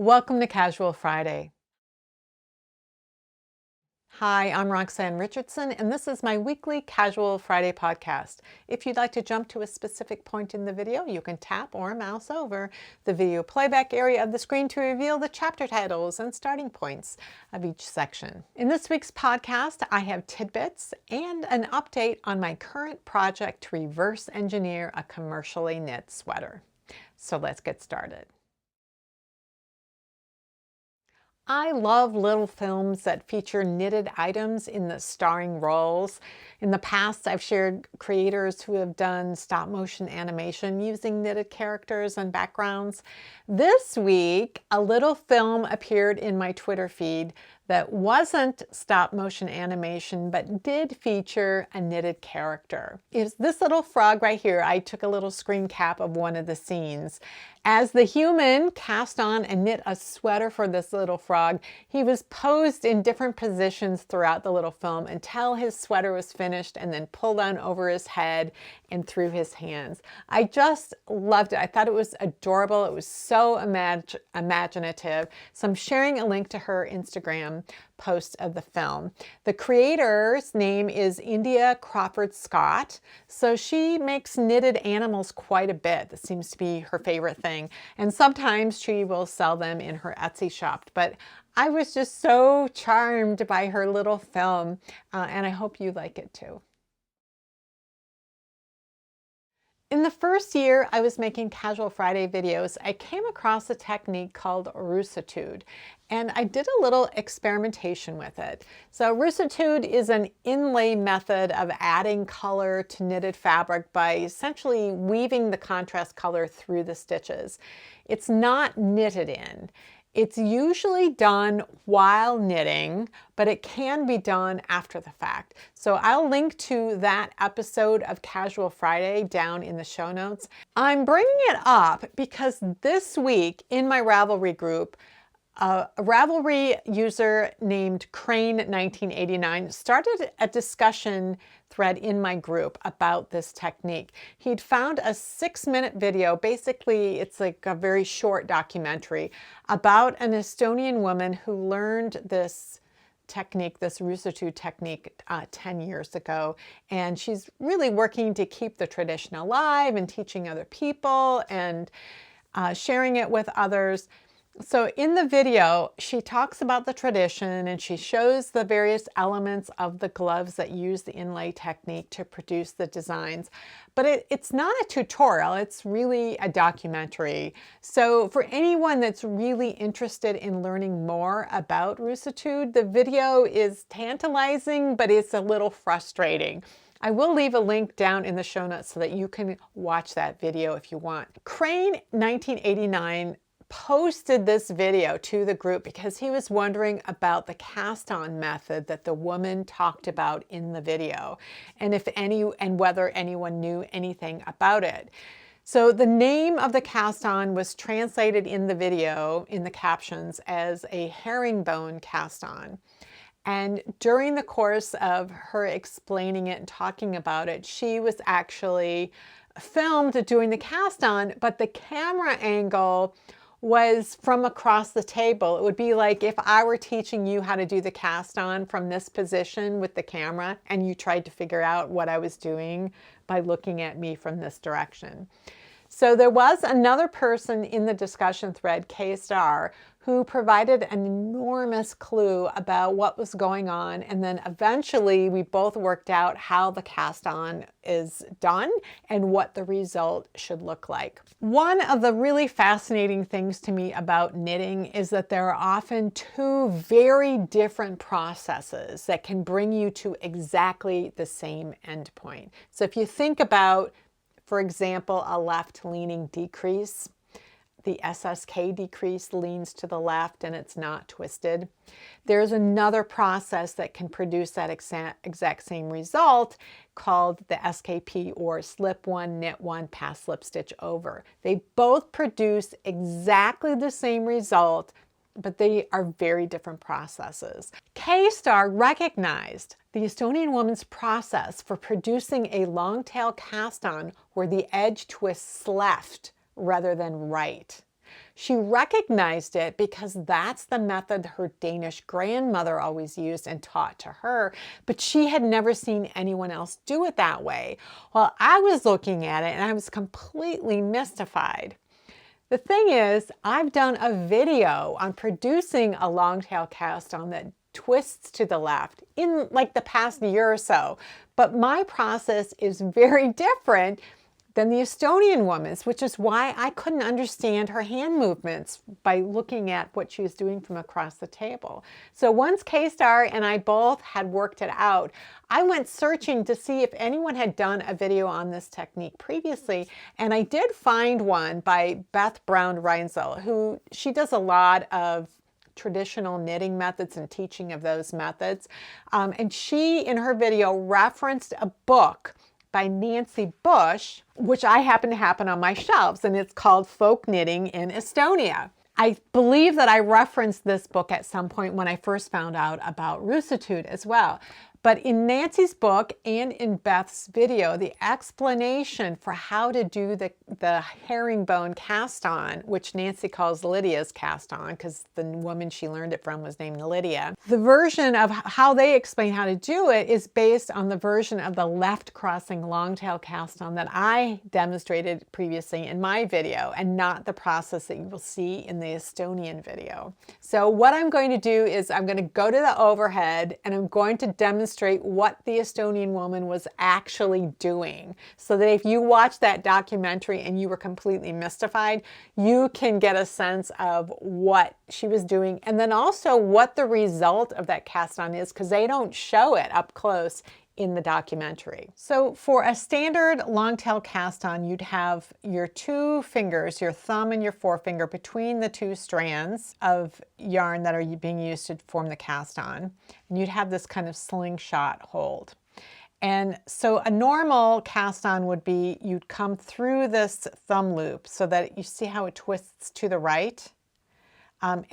Welcome to Casual Friday. Hi, I'm Roxanne Richardson, and this is my weekly Casual Friday podcast. If you'd like to jump to a specific point in the video, you can tap or mouse over the video playback area of the screen to reveal the chapter titles and starting points of each section. In this week's podcast, I have tidbits and an update on my current project to reverse engineer a commercially knit sweater. So let's get started. I love little films that feature knitted items in the starring roles. In the past, I've shared creators who have done stop motion animation using knitted characters and backgrounds. This week, a little film appeared in my Twitter feed that wasn't stop motion animation, but did feature a knitted character. It's this little frog right here. I took a little screen cap of one of the scenes. As the human cast on and knit a sweater for this little frog, he was posed in different positions throughout the little film until his sweater was finished and then pulled on over his head and through his hands. I just loved it. I thought it was adorable. It was so imaginative. So I'm sharing a link to her Instagram post of the film. The creator's name is India Crawford Scott. So she makes knitted animals quite a bit. That seems to be her favorite thing. And sometimes she will sell them in her Etsy shop. But I was just so charmed by her little film, and I hope you like it too. In the first year I was making Casual Friday videos, I came across a technique called Roositud, and I did a little experimentation with it. So Roositud is an inlay method of adding color to knitted fabric by essentially weaving the contrast color through the stitches. It's not knitted in. It's usually done while knitting, but it can be done after the fact. So I'll link to that episode of Casual Friday down in the show notes. I'm bringing it up because this week in my Ravelry group, a Ravelry user named Crane1989 started a discussion thread in my group about this technique. He'd found a 6-minute video. Basically, it's like a very short documentary about an Estonian woman who learned this technique, this Roositud technique 10 years ago. And she's really working to keep the tradition alive and teaching other people and sharing it with others. So in the video, she talks about the tradition and she shows the various elements of the gloves that use the inlay technique to produce the designs. But it's not a tutorial, it's really a documentary. So for anyone that's really interested in learning more about Roositud, the video is tantalizing, but it's a little frustrating. I will leave a link down in the show notes so that you can watch that video if you want. Crane1989 posted this video to the group because he was wondering about the cast-on method that the woman talked about in the video and whether anyone knew anything about it. So the name of the cast-on was translated in the video in the captions as a herringbone cast-on. And during the course of her explaining it and talking about it, she was actually filmed doing the cast-on, but the camera angle was from across the table. It would be like if I were teaching you how to do the cast on from this position with the camera and you tried to figure out what I was doing by looking at me from this direction. So there was another person in the discussion thread, K-Star, who provided an enormous clue about what was going on. And then eventually we both worked out how the cast on is done and what the result should look like. One of the really fascinating things to me about knitting is that there are often two very different processes that can bring you to exactly the same endpoint. So if you think about, for example, a left-leaning decrease, the SSK decrease leans to the left and it's not twisted. There's another process that can produce that exact same result called the SKP, or slip one, knit one, pass slip stitch over. They both produce exactly the same result, but they are very different processes. K-Star recognized the Estonian woman's process for producing a long tail cast on where the edge twists left rather than right. She recognized it because that's the method her Danish grandmother always used and taught to her, but she had never seen anyone else do it that way. Well, I was looking at it and I was completely mystified. The thing is, I've done a video on producing a longtail cast on that twists to the left in like the past year or so. But my process is very different than the Estonian woman's, which is why I couldn't understand her hand movements by looking at what she was doing from across the table. So once K-Star and I both had worked it out, I went searching to see if anyone had done a video on this technique previously, and I did find one by Beth Brown Reinzel, who she does a lot of traditional knitting methods and teaching of those methods. And she, in her video, referenced a book by Nancy Bush, which I happen to have on my shelves, and it's called Folk Knitting in Estonia. I believe that I referenced this book at some point when I first found out about Roositud as well. But in Nancy's book and in Beth's video, the explanation for how to do the herringbone cast on, which Nancy calls Lydia's cast on because the woman she learned it from was named Lydia. The version of how they explain how to do it is based on the version of the left crossing longtail cast on that I demonstrated previously in my video, and not the process that you will see in the Estonian video. So what I'm going to do is I'm going to go to the overhead and I'm going to demonstrate what the Estonian woman was actually doing, so that if you watch that documentary and you were completely mystified, you can get a sense of what she was doing, and then also what the result of that cast on is, because they don't show it up close in the documentary. So for a standard longtail cast on, you'd have your two fingers, your thumb and your forefinger, between the two strands of yarn that are being used to form the cast on. And you'd have this kind of slingshot hold. And so a normal cast on would be, you'd come through this thumb loop so that you see how it twists to the right. So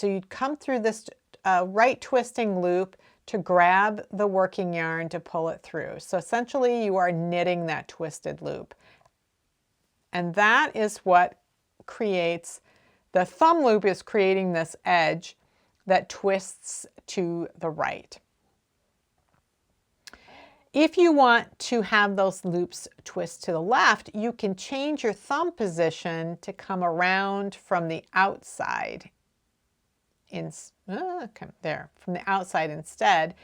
you'd come through this right twisting loop to grab the working yarn to pull it through. So essentially you are knitting that twisted loop. And that is what creates, the thumb loop is creating this edge that twists to the right. If you want to have those loops twist to the left, you can change your thumb position to come around from the outside. From the outside instead,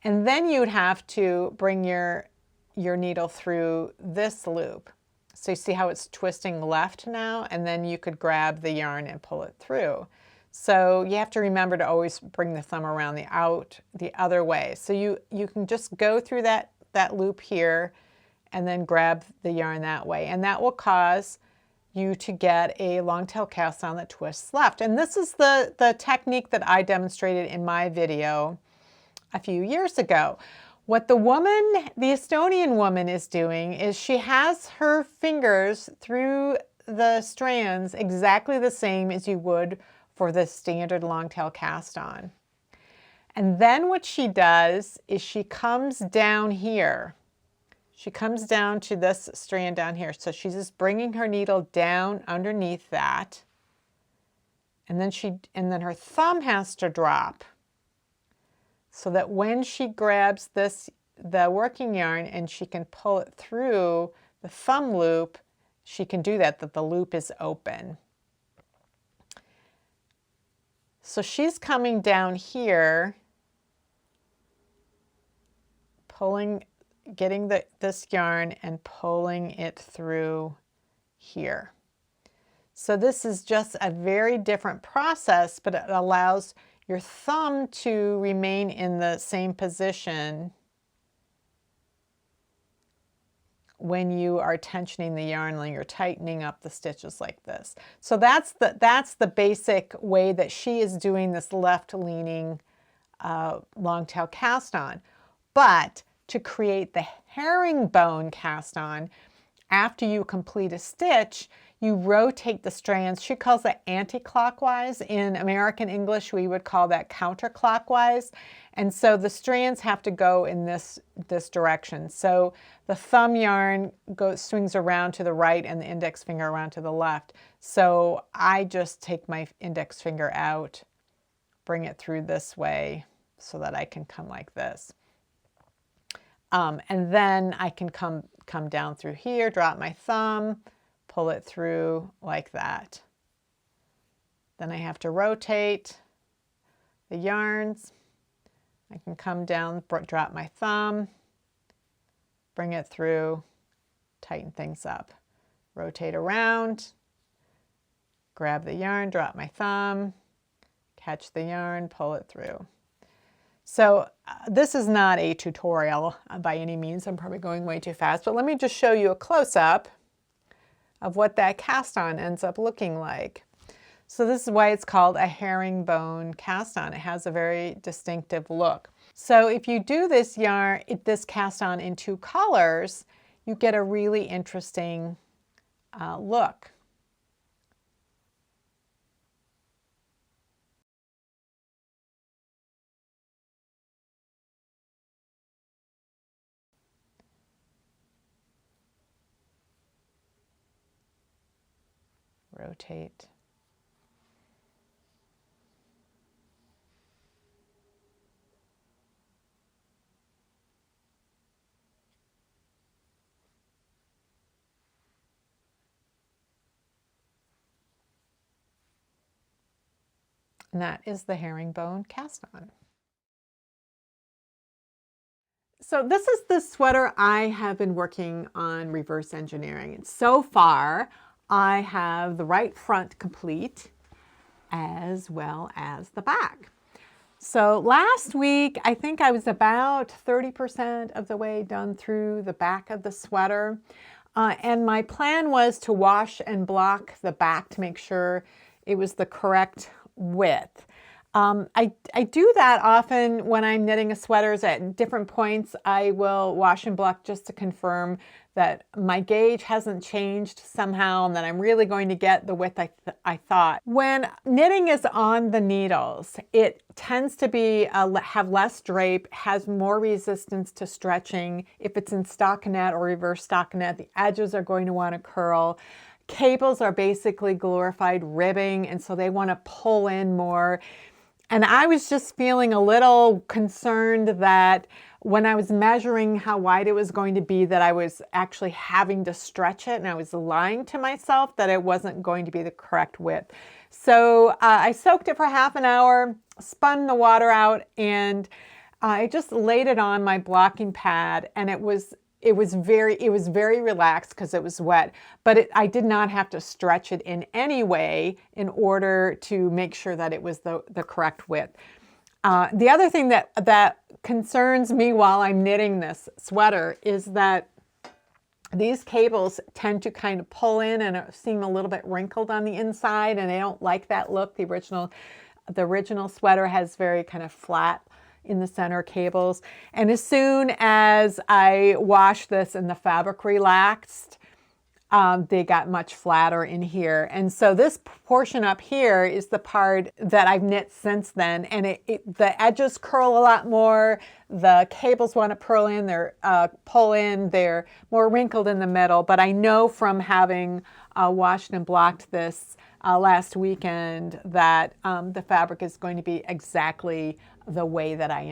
and then you'd have to bring your needle through this loop. So you see how it's twisting left now, and then you could grab the yarn and pull it through. So you have to remember to always bring the thumb around the other way. So you can just go through that loop here and then grab the yarn that way, and that will cause you to get a longtail cast on that twists left. And this is the technique that I demonstrated in my video a few years ago. What the Estonian woman is doing is she has her fingers through the strands exactly the same as you would for the standard longtail cast on. And then what she does is she comes down here. She comes down to this strand down here. So she's just bringing her needle down underneath that. And then her thumb has to drop so that when she grabs the working yarn and she can pull it through the thumb loop, she can do that the loop is open. So she's coming down here, getting this yarn and pulling it through here. So this is just a very different process, but it allows your thumb to remain in the same position when you are tensioning the yarn, when you're tightening up the stitches like this. So that's the basic way that she is doing this left-leaning longtail cast on. But to create the herringbone cast on, after you complete a stitch, you rotate the strands. She calls it anti-clockwise. In American English, we would call that counterclockwise. And so the strands have to go in this direction. So the thumb yarn swings around to the right and the index finger around to the left. So I just take my index finger out, bring it through this way so that I can come like this. And then I can come down through here, drop my thumb, pull it through like that. Then I have to rotate the yarns. I can come down, drop my thumb, bring it through, tighten things up. Rotate around, grab the yarn, drop my thumb, catch the yarn, pull it through. So this is not a tutorial by any means. I'm probably going way too fast, but let me just show you a close-up of what that cast on ends up looking like. So this is why it's called a herringbone cast on. It has a very distinctive look. So if you do this yarn, this cast on in 2 colors, you get a really interesting look. Rotate. And that is the herringbone cast on. So this is the sweater I have been working on reverse engineering. And so far, I have the right front complete as well as the back. So last week, I think I was about 30% of the way done through the back of the sweater. And my plan was to wash and block the back to make sure it was the correct width. I do that often when I'm knitting a sweaters. At different points I will wash and block just to confirm that my gauge hasn't changed somehow and that I'm really going to get the width I thought. When knitting is on the needles, it tends to be have less drape, has more resistance to stretching. If it's in stockinette or reverse stockinette, the edges are going to want to curl. Cables are basically glorified ribbing, and so they want to pull in more. And I was just feeling a little concerned that when I was measuring how wide it was going to be, that I was actually having to stretch it, and I was lying to myself that it wasn't going to be the correct width. So I soaked it for half an hour, spun the water out, and I just laid it on my blocking pad, and it was very relaxed because it was wet, but I did not have to stretch it in any way in order to make sure that it was the correct width. The other thing that concerns me while I'm knitting this sweater is that these cables tend to kind of pull in and seem a little bit wrinkled on the inside, and I don't like that look. The original sweater has very kind of flat in the center cables. And as soon as I washed this and the fabric relaxed, they got much flatter in here. And so this portion up here is the part that I've knit since then. And the edges curl a lot more. The cables want to pull in, they're more wrinkled in the middle. But I know from having washed and blocked this last weekend that the fabric is going to be exactly the way that I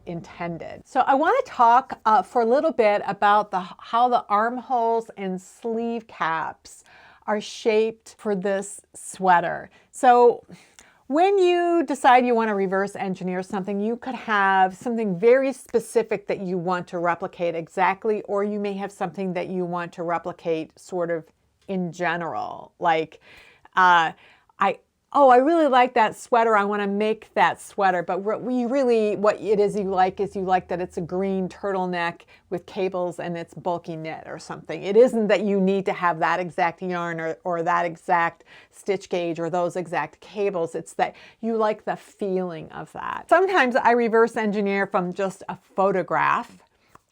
intended. So I want to talk for a little bit about how the armholes and sleeve caps are shaped for this sweater. So when you decide you want to reverse engineer something, you could have something very specific that you want to replicate exactly, or you may have something that you want to replicate sort of in general. Like, I really like that sweater, I want to make that sweater, but what it is you like that it's a green turtleneck with cables and it's bulky knit or something. It isn't that you need to have that exact yarn or that exact stitch gauge or those exact cables. It's that you like the feeling of that. Sometimes I reverse engineer from just a photograph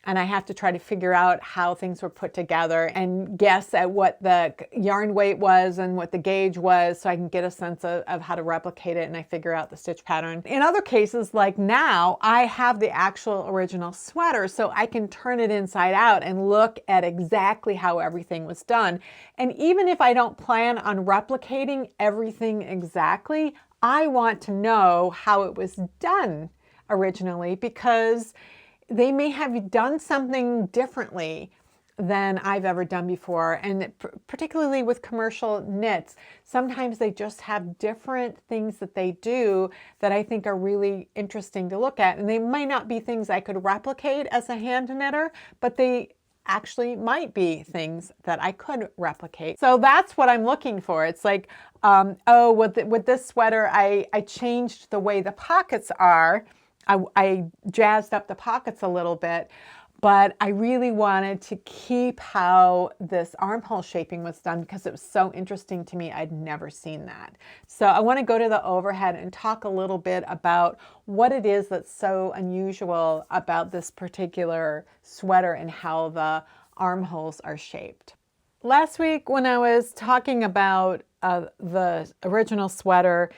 and I have to try to figure out how things were put together and guess at what the yarn weight was and what the gauge was so I can get a sense of how to replicate it, and I figure out the stitch pattern. In other cases, like now, I have the actual original sweater, so I can turn it inside out and look at exactly how everything was done. And even if I don't plan on replicating everything exactly, I want to know how it was done originally, because they may have done something differently than I've ever done before. And particularly with commercial knits, sometimes they just have different things that they do that I think are really interesting to look at. And they might not be things I could replicate as a hand knitter, but they actually might be things that I could replicate. So that's what I'm looking for. It's like, oh, with this sweater, I changed the way the pockets are. I jazzed up the pockets a little bit, but I really wanted to keep how this armhole shaping was done because it was so interesting to me. I'd never seen that. So I want to go to the overhead and talk a little bit about what it is that's so unusual about this particular sweater and how the armholes are shaped. Last week when I was talking about the original sweater,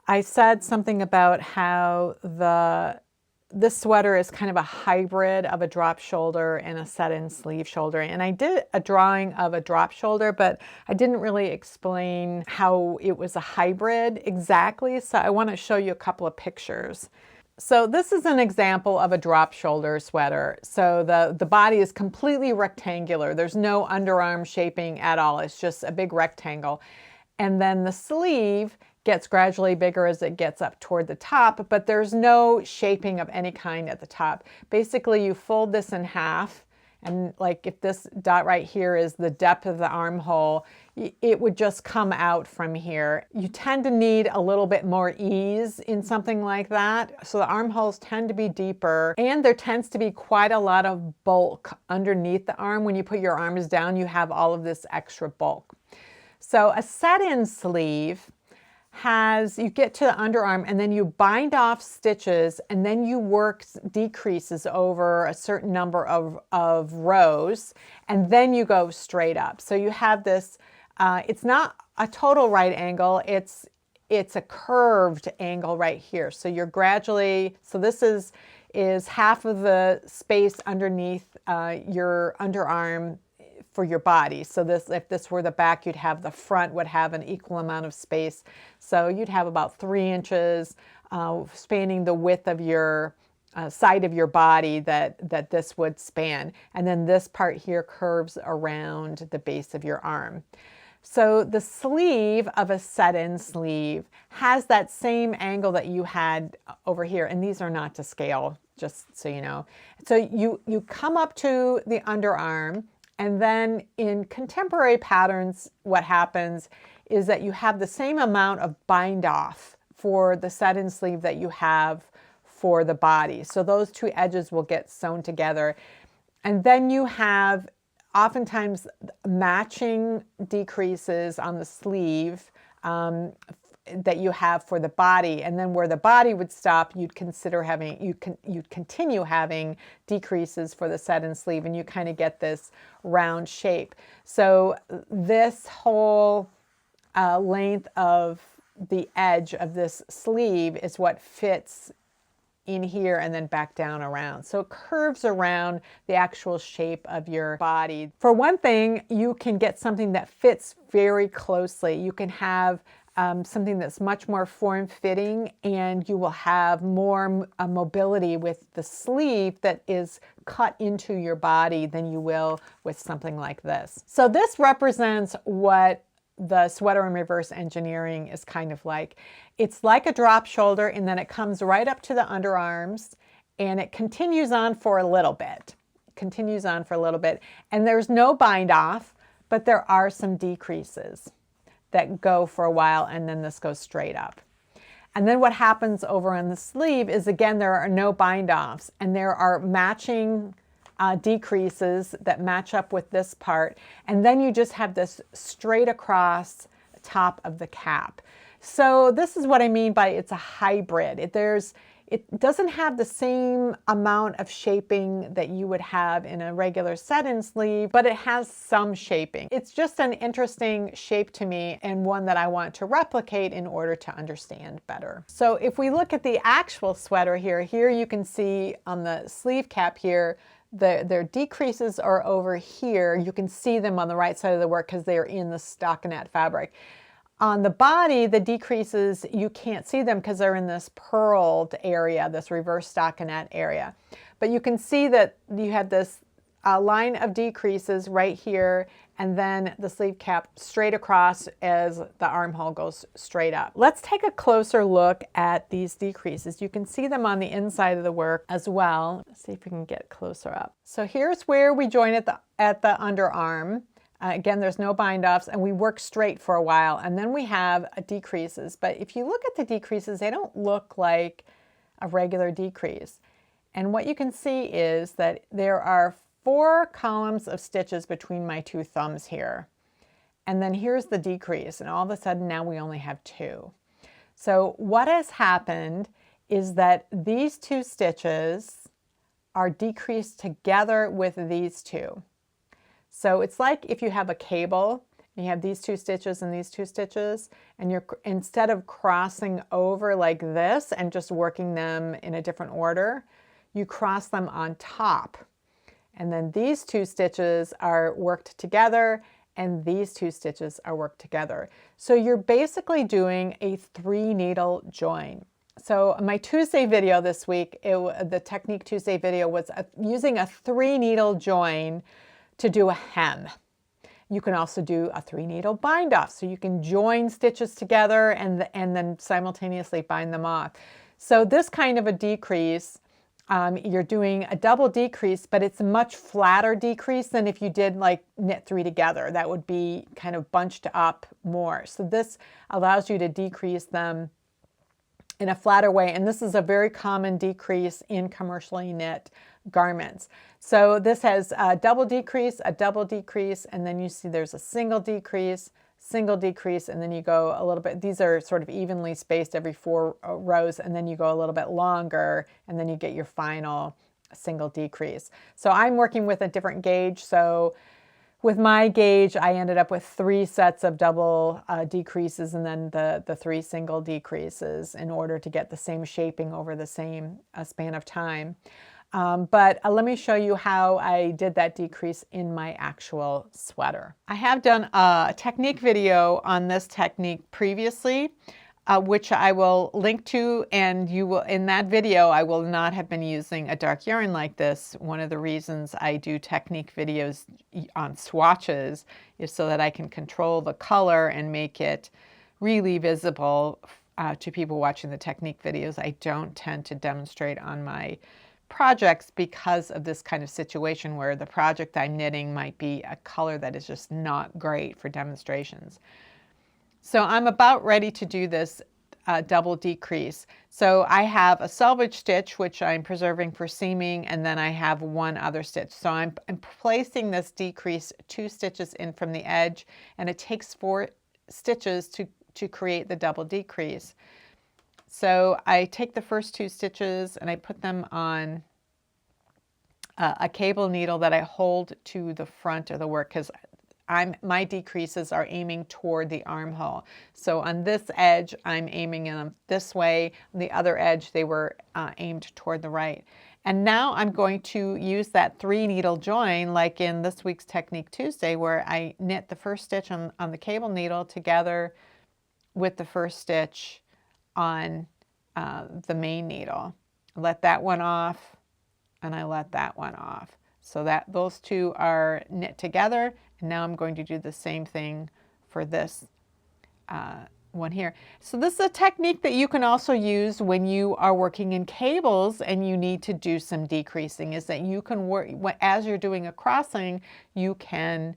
I said something about how this sweater is kind of a hybrid of a drop shoulder and a set-in sleeve shoulder. And I did a drawing of a drop shoulder, but I didn't really explain how it was a hybrid exactly. So I want to show you a couple of pictures. So this is an example of a drop shoulder sweater. So the body is completely rectangular. There's no underarm shaping at all. It's just a big rectangle. And then the sleeve gets gradually bigger as it gets up toward the top, but there's no shaping of any kind at the top. Basically, you fold this in half, and like if this dot right here is the depth of the armhole, it would just come out from here. You tend to need a little bit more ease in something like that. So the armholes tend to be deeper, and there tends to be quite a lot of bulk underneath the arm. When you put your arms down, you have all of this extra bulk. So a set-in sleeve you get to the underarm and then you bind off stitches and then you work decreases over a certain number of rows, and then you go straight up. So you have this, it's not a total right angle, it's a curved angle right here. So you're gradually, so this is half of the space underneath your underarm for your body. So this, if this were the back, you'd have the front would have an equal amount of space. So you'd have about 3 inches spanning the width of your side of your body that this would span. And then this part here curves around the base of your arm. So the sleeve of a set-in sleeve has that same angle that you had over here. And these are not to scale, just so you know. So you come up to the underarm, and then in contemporary patterns, what happens is that you have the same amount of bind off for the set-in sleeve that you have for the body. So those two edges will get sewn together. And then you have oftentimes matching decreases on the sleeve that you have for the body, and then where the body would stop, you'd consider having, you'd continue having decreases for the set-in sleeve, and you kind of get this round shape. So this whole length of the edge of this sleeve is what fits in here and then back down around. So it curves around the actual shape of your body. For one thing, you can get something that fits very closely. You can have something that's much more form-fitting, and you will have more mobility with the sleeve that is cut into your body than you will with something like this. So this represents what the sweater in reverse engineering is kind of like. It's like a drop shoulder, and then it comes right up to the underarms, and it continues on for a little bit. And there's no bind off, but there are some decreases that go for a while, and then this goes straight up. And then what happens over on the sleeve is, again, there are no bind offs, and there are matching decreases that match up with this part, and then you just have this straight across top of the cap. So this is what I mean by it's a hybrid. It doesn't have the same amount of shaping that you would have in a regular set-in sleeve, but it has some shaping. It's just an interesting shape to me and one that I want to replicate in order to understand better. So if we look at the actual sweater here you can see on the sleeve cap here, their decreases are over here. You can see them on the right side of the work because they are in the stockinette fabric. On the body, the decreases, you can't see them because they're in this purled area, this reverse stockinette area. But you can see that you have this line of decreases right here, and then the sleeve cap straight across as the armhole goes straight up. Let's take a closer look at these decreases. You can see them on the inside of the work as well. Let's see if we can get closer up. So here's where we join at the underarm. Again, there's no bind offs, and we work straight for a while, and then we have decreases. But if you look at the decreases, they don't look like a regular decrease. And what you can see is that there are 4 columns of stitches between my 2 thumbs here. And then here's the decrease, and all of a sudden now we only have 2. So what has happened is that these 2 stitches are decreased together with these 2. So it's like if you have a cable, you have these 2 stitches and these 2 stitches, and you're, instead of crossing over like this and just working them in a different order, you cross them on top. And then these 2 stitches are worked together, and these 2 stitches are worked together. So you're basically doing a 3-needle join. So my Tuesday video this week, the Technique Tuesday video was using a 3-needle join to do a hem. You can also do a 3-needle bind off, so you can join stitches together and then simultaneously bind them off. So this kind of a decrease, you're doing a double decrease, but it's a much flatter decrease than if you did like knit 3 together. That would be kind of bunched up more. So this allows you to decrease them in a flatter way, and this is a very common decrease in commercially knit garments. So this has a double decrease, and then you see there's a single decrease, and then you go a little bit. These are sort of evenly spaced every 4 rows, and then you go a little bit longer, and then you get your final single decrease. So I'm working with a different gauge. So with my gauge, I ended up with 3 sets of double decreases and then the 3 single decreases in order to get the same shaping over the same span of time. But let me show you how I did that decrease in my actual sweater. I have done a technique video on this technique previously, which I will link to, and you will, in that video, I will not have been using a dark yarn like this. One of the reasons I do technique videos on swatches is so that I can control the color and make it really visible to people watching the technique videos. I don't tend to demonstrate on my projects because of this kind of situation where the project I'm knitting might be a color that is just not great for demonstrations. So I'm about ready to do this double decrease. So I have a selvage stitch, which I'm preserving for seaming, and then I have 1 other stitch. So I'm placing this decrease 2 stitches in from the edge, and it takes 4 stitches to create the double decrease. So I take the first 2 stitches and I put them on a cable needle that I hold to the front of the work, because my decreases are aiming toward the armhole. So on this edge, I'm aiming them this way. On the other edge, they were aimed toward the right. And now I'm going to use that 3-needle join, like in this week's Technique Tuesday, where I knit the first stitch on the cable needle together with the first stitch on the main needle. I let that one off, and I let that one off. So that those 2 are knit together, and now I'm going to do the same thing for this one here. So this is a technique that you can also use when you are working in cables and you need to do some decreasing, is that you can work, as you're doing a crossing, you can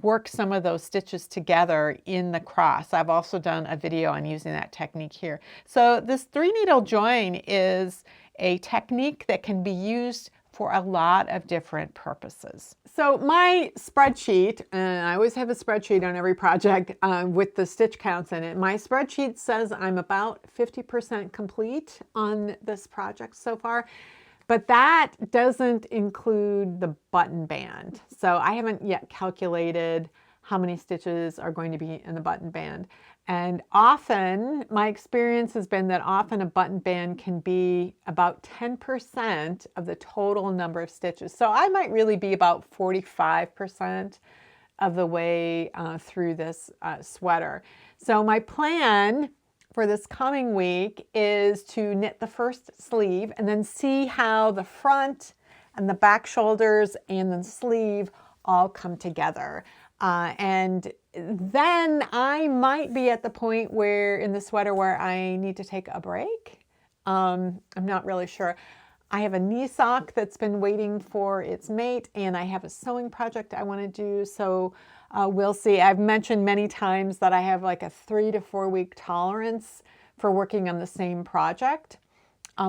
work some of those stitches together in the cross. I've also done a video on using that technique here. So this 3-needle join is a technique that can be used for a lot of different purposes. So my spreadsheet, and I always have a spreadsheet on every project with the stitch counts in it. My spreadsheet says I'm about 50% complete on this project so far, but that doesn't include the button band. So I haven't yet calculated how many stitches are going to be in the button band. And often, my experience has been that often a button band can be about 10% of the total number of stitches. So I might really be about 45% of the way through this sweater. So my plan for this coming week is to knit the first sleeve and then see how the front and the back shoulders and the sleeve all come together. And then I might be at the point where in the sweater where I need to take a break. I'm not really sure. I have a knee sock that's been waiting for its mate, and I have a sewing project I want to do. So we'll see. I've mentioned many times that I have like a 3 to 4 week tolerance for working on the same project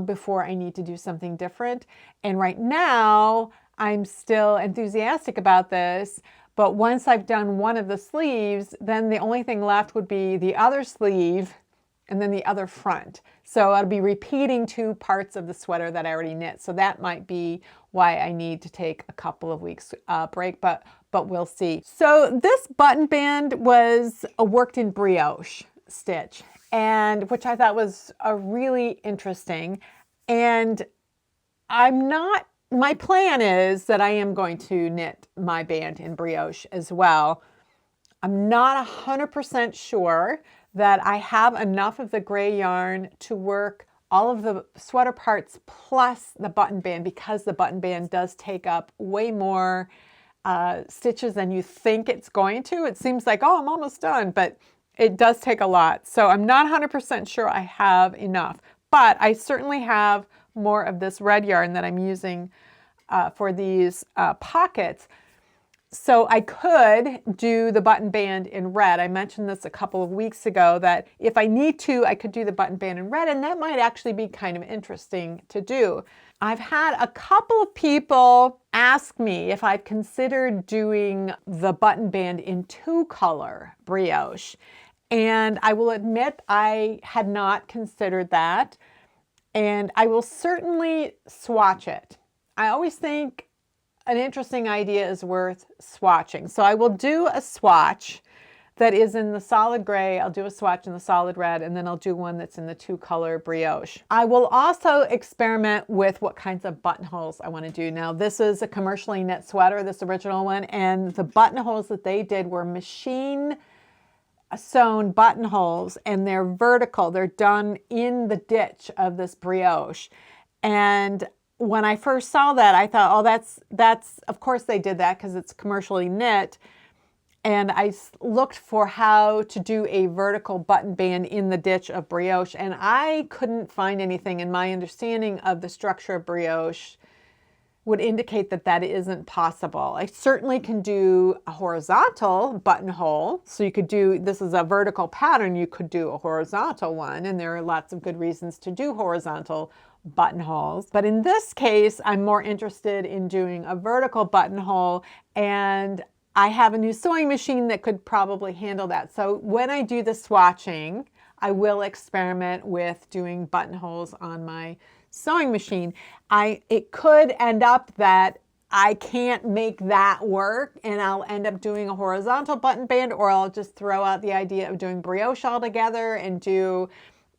before I need to do something different. And right now I'm still enthusiastic about this. But once I've done one of the sleeves, then the only thing left would be the other sleeve and then the other front. So I'll be repeating 2 parts of the sweater that I already knit. So that might be why I need to take a couple of weeks break, but we'll see. So this button band was a worked in brioche stitch, and which I thought was a really interesting. And my plan is that I am going to knit my band in brioche as well. I'm not 100% sure that I have enough of the gray yarn to work all of the sweater parts plus the button band, because the button band does take up way more stitches than you think it's going to. It seems like, oh, I'm almost done, but it does take a lot. So I'm not 100% sure I have enough, but I certainly have more of this red yarn that I'm using for these pockets. So I could do the button band in red. I mentioned this a couple of weeks ago that if I need to, I could do the button band in red, and that might actually be kind of interesting to do. I've had a couple of people ask me if I've considered doing the button band in 2-color brioche. And I will admit I had not considered that. And I will certainly swatch it. I always think an interesting idea is worth swatching. So I will do a swatch that is in the solid gray. I'll do a swatch in the solid red, and then I'll do one that's in the 2-color brioche. I will also experiment with what kinds of buttonholes I want to do. Now, this is a commercially knit sweater, this original one, and the buttonholes that they did were machine sewn buttonholes, and they're vertical. They're done in the ditch of this brioche. And when I first saw that, I thought, oh, that's of course they did that because it's commercially knit. And I looked for how to do a vertical button band in the ditch of brioche, and I couldn't find anything. And my understanding of the structure of brioche would indicate that that isn't possible. I certainly can do a horizontal buttonhole. So you could do, this is a vertical pattern, you could do a horizontal one, and there are lots of good reasons to do horizontal buttonholes. But in this case, I'm more interested in doing a vertical buttonhole, and I have a new sewing machine that could probably handle that. So when I do the swatching, I will experiment with doing buttonholes on my sewing machine. It could end up that I can't make that work, and I'll end up doing a horizontal button band, or I'll just throw out the idea of doing brioche altogether and do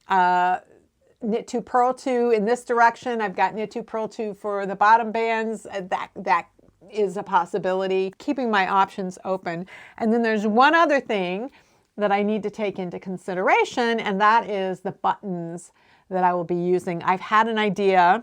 knit 2 purl 2 in this direction. I've got knit 2 purl 2 for the bottom bands. That is a possibility. Keeping my options open. And then there's one other thing that I need to take into consideration, and that is the buttons that I will be using. I've had an idea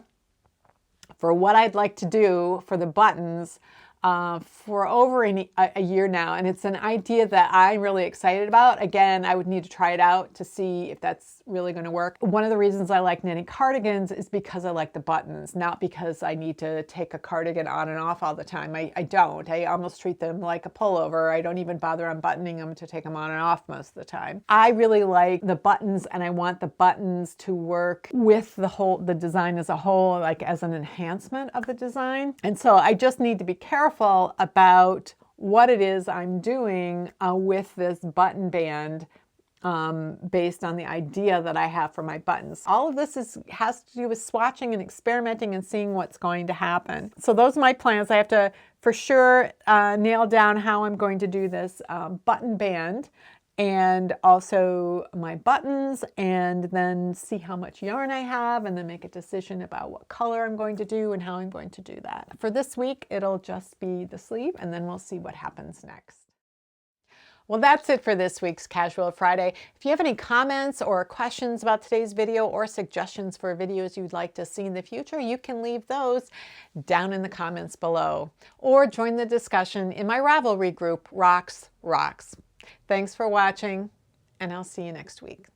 for what I'd like to do for the buttons for over a year now, and it's an idea that I'm really excited about. Again, I would need to try it out to see if that's really going to work. One of the reasons I like knitting cardigans is because I like the buttons, not because I need to take a cardigan on and off all the time. I don't. I almost treat them like a pullover. I don't even bother unbuttoning them to take them on and off most of the time. I really like the buttons, and I want the buttons to work with the design as a whole, like as an enhancement of the design. And so I just need to be careful about what it is I'm doing with this button band based on the idea that I have for my buttons. All of this has to do with swatching and experimenting and seeing what's going to happen. So those are my plans. I have to for sure nail down how I'm going to do this button band, and also my buttons, and then see how much yarn I have, and then make a decision about what color I'm going to do and how I'm going to do that. For this week, it'll just be the sleeve, and then we'll see what happens next. Well, that's it for this week's Casual Friday. If you have any comments or questions about today's video, or suggestions for videos you'd like to see in the future, you can leave those down in the comments below, or join the discussion in my Ravelry group, Rox Rocks. Thanks for watching, and I'll see you next week.